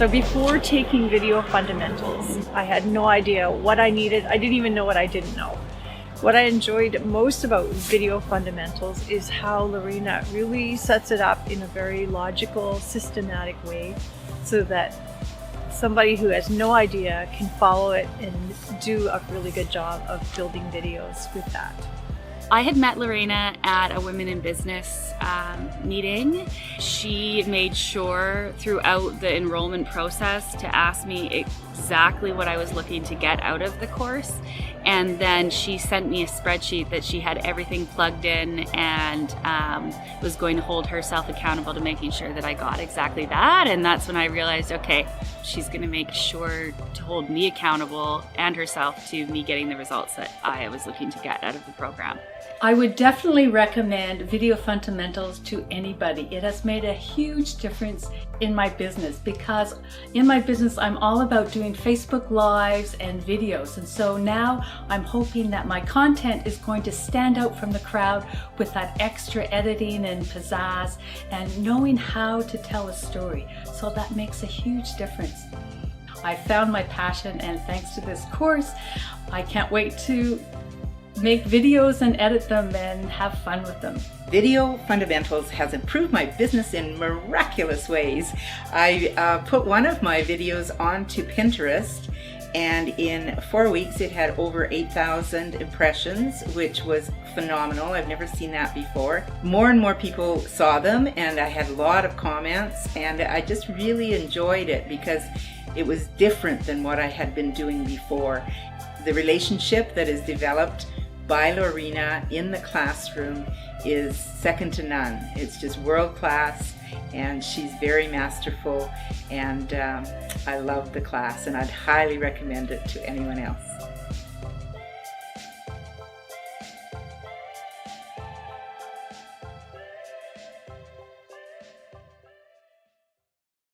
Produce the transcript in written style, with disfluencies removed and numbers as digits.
So before taking video fundamentals, I had no idea what I needed. I didn't even know what I didn't know. What I enjoyed most about video fundamentals is how Lorena really sets it up in a very logical, systematic way so that somebody who has no idea can follow it and do a really good job of building videos with that. I had met Lorena at a Women in Business meeting. She made sure throughout the enrollment process to ask me exactly what I was looking to get out of the course. And then she sent me a spreadsheet that she had everything plugged in and was going to hold herself accountable to making sure that I got exactly that. And that's when I realized, okay, she's going to make sure to hold me accountable and herself to me getting the results that I was looking to get out of the program. I would definitely recommend Video Fundamentals to anybody. It has made a huge difference in my business because in my business I'm all about doing Facebook Lives and videos, and so now I'm hoping that my content is going to stand out from the crowd with that extra editing and pizzazz and knowing how to tell a story. So that makes a huge difference. I found my passion, and thanks to this course I can't wait to make videos and edit them and have fun with them. Video Fundamentals has improved my business in miraculous ways. I put one of my videos onto Pinterest, and in 4 weeks it had over 8,000 impressions, which was phenomenal. I've never seen that before. More and more people saw them, and I had a lot of comments, and I just really enjoyed it because it was different than what I had been doing before. The relationship that is developed by Lorena in the classroom is second to none. It's just world class, and she's very masterful, and I love the class, and I'd highly recommend it to anyone else.